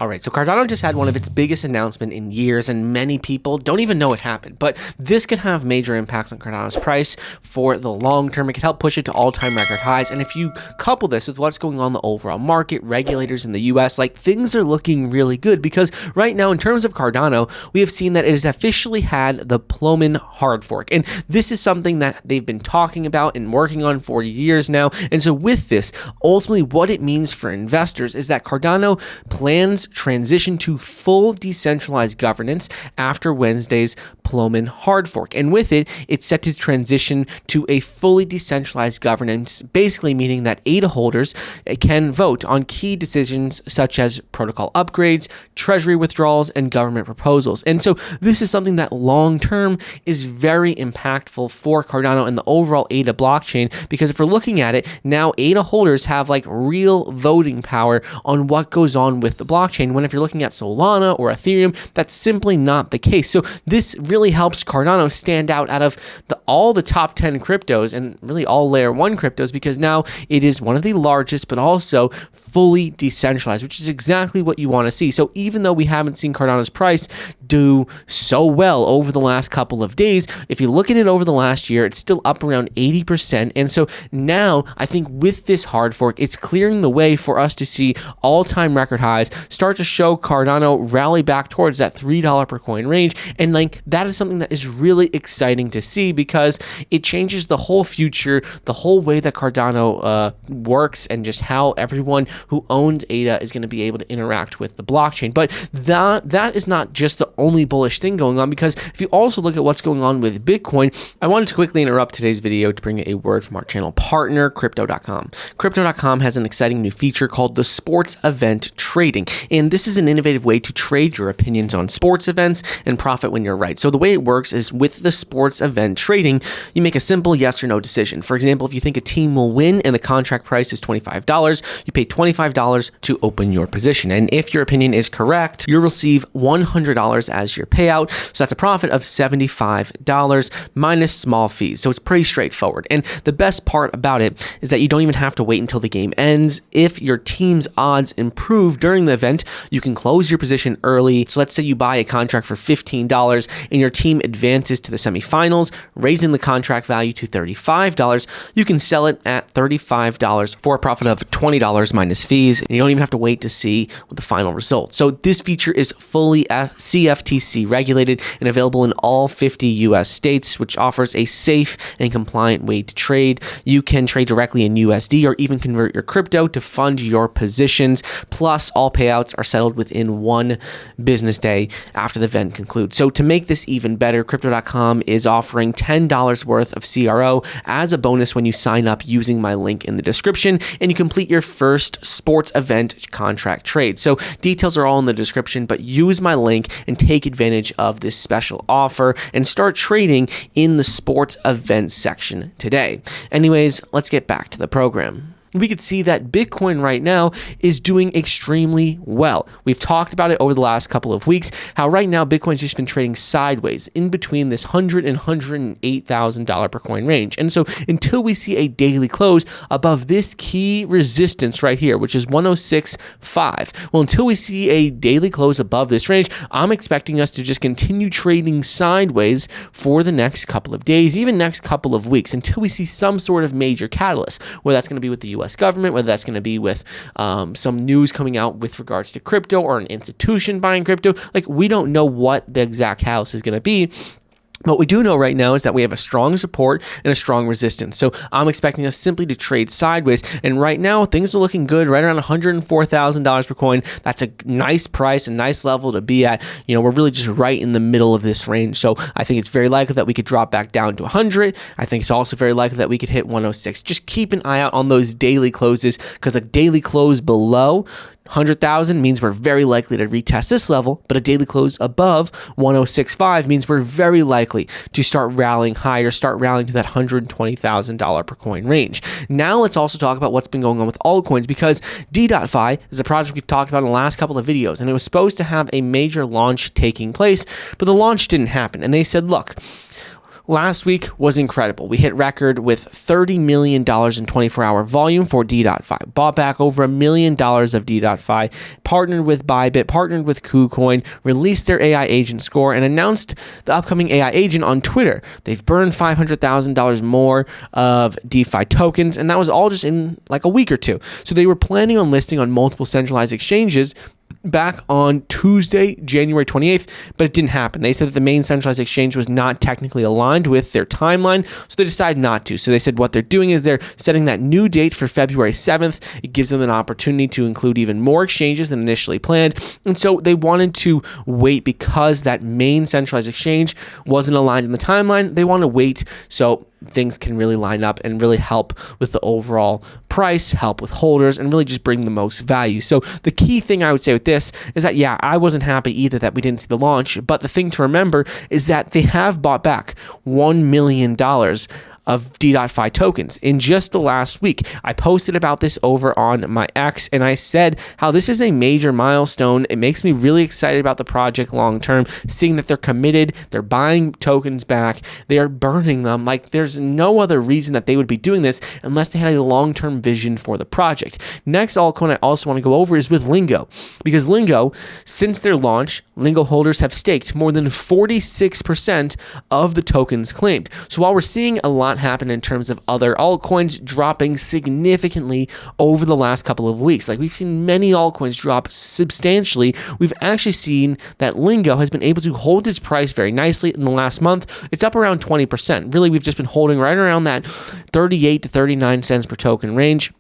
All right, so Cardano just had one of its biggest announcements in years, and many people don't even know it happened. But this could have major impacts on Cardano's price for the long term. It could help push it to all-time record highs. And if you couple this with what's going on in the overall market, regulators in the US, like things are looking really good, because right now, in terms of Cardano, we have seen that it has officially had the Plomin hard fork. And this is something that they've been talking about and working on for years now. And so with this, ultimately what it means for investors is that Cardano plans transition to full decentralized governance after Wednesday's Plomin hard fork. And with it, it's set to transition to a fully decentralized governance, basically meaning that ADA holders can vote on key decisions such as protocol upgrades, treasury withdrawals, and government proposals. And so this is something that long term is very impactful for Cardano and the overall ADA blockchain, because if we're looking at it, now ADA holders have like real voting power on what goes on with the blockchain, when if you're looking at Solana or Ethereum, that's simply not the case. So this really helps Cardano stand out of all the top 10 cryptos and really all layer 1 cryptos, because now it is one of the largest but also fully decentralized, which is exactly what you want to see. So even though we haven't seen Cardano's price do so well over the last couple of days, if you look at it over the last year, it's still up around 80%. And so now I think with this hard fork, it's clearing the way for us to see all-time record highs start to show Cardano rally back towards that $3 per coin range. And like that is something that is really exciting to see, because it changes the whole future, the whole way that Cardano works, and just how everyone who owns ADA is going to be able to interact with the blockchain. But that is not just the only bullish thing going on, because if you also look at what's going on with Bitcoin, I wanted to quickly interrupt today's video to bring you a word from our channel partner, Crypto.com. Crypto.com has an exciting new feature called the Sports Event Trading, and this is an innovative way to trade your opinions on sports events and profit when you're right. So the way it works is with the sports event trading, you make a simple yes or no decision. For example, if you think a team will win and the contract price is $25, you pay $25 to open your position. And if your opinion is correct, you'll receive $100 as your payout. So that's a profit of $75 minus small fees. So it's pretty straightforward. And the best part about it is that you don't even have to wait until the game ends. If your team's odds improve during the event, you can close your position early. So let's say you buy a contract for $15 and your team advances to the semifinals, raising the contract value to $35. You can sell it at $35 for a profit of $20 minus fees, and you don't even have to wait to see the final result. So this feature is fully CFTC regulated and available in all 50 US states, which offers a safe and compliant way to trade. You can trade directly in USD or even convert your crypto to fund your positions. Plus, all payouts are settled within 1 business day after the event concludes. So to make this even better, Crypto.com is offering $10 worth of CRO as a bonus when you sign up using my link in the description and you complete your first sports event contract trade. So details are all in the description, but use my link and take advantage of this special offer and start trading in the sports event section today. Anyways, let's get back to the program. We could see that Bitcoin right now is doing extremely well. We've talked about it over the last couple of weeks, how right now Bitcoin's just been trading sideways in between this $100,000 and $108,000 per coin range. And so until we see a daily close above this key resistance right here, which is 106.5, well, until we see a daily close above this range, I'm expecting us to just continue trading sideways for the next couple of days, even next couple of weeks, until we see some sort of major catalyst, whether that's going to be with the US government, whether that's going to be with some news coming out with regards to crypto or an institution buying crypto. Like, we don't know what the exact house is going to be. What we do know right now is that we have a strong support and a strong resistance. So I'm expecting us simply to trade sideways. And right now, things are looking good, right around $104,000 per coin. That's a nice price, a nice level to be at. You know, we're really just right in the middle of this range. So I think it's very likely that we could drop back down to 100. I think it's also very likely that we could hit 106. Just keep an eye out on those daily closes, because a daily close below 100,000 means we're very likely to retest this level, but a daily close above 106.5 means we're very likely to start rallying higher, start rallying to that $120,000 per coin range. Now let's also talk about what's been going on with altcoins, because De.Fi is a project we've talked about in the last couple of videos, and it was supposed to have a major launch taking place, but the launch didn't happen. And they said, look, Last week was incredible. We hit record with $30 million in 24-hour volume for De.Fi. Bought back over $1 million of De.Fi, partnered with Bybit, partnered with KuCoin, released their AI agent score, and announced the upcoming AI agent on Twitter. They've burned $500,000 more of DeFi tokens, and that was all just in like a week or two. So they were planning on listing on multiple centralized exchanges back on Tuesday, January 28th, but it didn't happen. They said that the main centralized exchange was not technically aligned with their timeline, so they decided not to. So they said what they're doing is they're setting that new date for February 7th. It gives them an opportunity to include even more exchanges than initially planned. And so they wanted to wait because that main centralized exchange wasn't aligned in the timeline. They want to wait so things can really line up and really help with the overall price, help with holders, and really just bring the most value. So the key thing I would say with this is that, yeah, I wasn't happy either that we didn't see the launch, but the thing to remember is that they have bought back $1 million of De.Fi tokens in just the last week. I posted about this over on my X, and I said how this is a major milestone. It makes me really excited about the project long term, seeing that they're committed, they're buying tokens back, they are burning them. Like, there's no other reason that they would be doing this unless they had a long-term vision for the project. Next altcoin I also want to go over is with Lingo, because Lingo, since their launch, Lingo holders have staked more than 46% of the tokens claimed. So while we're seeing a lot happen in terms of other altcoins dropping significantly over the last couple of weeks, like we've seen many altcoins drop substantially, we've actually seen that Lingo has been able to hold its price very nicely in the last month. It's up around 20%. Really, we've just been holding right around that 38 to 39 cents per token range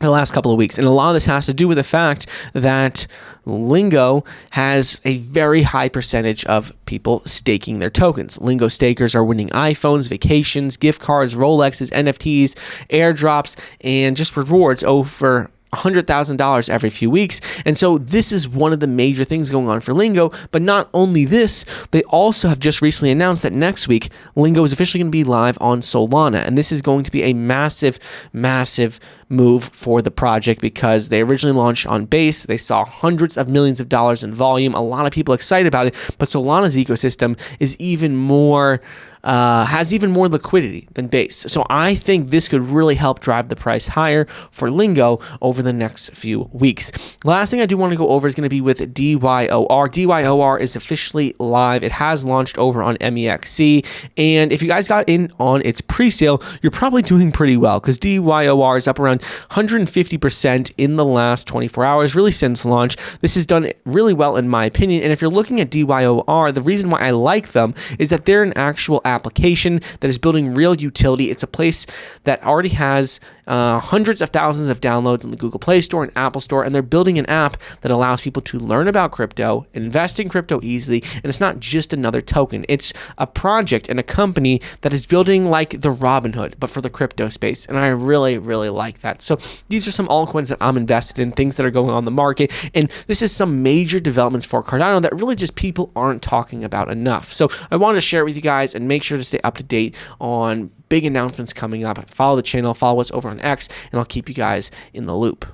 the last couple of weeks. And a lot of this has to do with the fact that Lingo has a very high percentage of people staking their tokens. Lingo stakers are winning iPhones, vacations, gift cards, Rolexes, NFTs, airdrops, and just rewards over $100,000 every few weeks. And so this is one of the major things going on for Lingo. But not only this, they also have just recently announced that next week, Lingo is officially going to be live on Solana. And this is going to be a massive, massive move for the project because they originally launched on Base. They saw hundreds of millions of dollars in volume. A lot of people excited about it, but Solana's ecosystem is even more has even more liquidity than Base. So I think this could really help drive the price higher for Lingo over the next few weeks. Last thing I do want to go over is going to be with DYOR. DYOR is officially live. It has launched over on MEXC. And if you guys got in on its pre-sale, you're probably doing pretty well because DYOR is up around 150% in the last 24 hours, really since launch. This has done really well in my opinion. And if you're looking at DYOR, the reason why I like them is that they're an actual application that is building real utility. It's a place that already has hundreds of thousands of downloads in the Google Play Store and Apple Store, and they're building an app that allows people to learn about crypto, invest in crypto easily, and it's not just another token. It's a project and a company that is building like the Robinhood, but for the crypto space, and I really, really like that. So these are some altcoins that I'm invested in, things that are going on the market, and this is some major developments for Cardano that really just people aren't talking about enough. So I wanted to share it with you guys and make sure to stay up to date on big announcements coming up. Follow the channel, follow us over on X, and I'll keep you guys in the loop.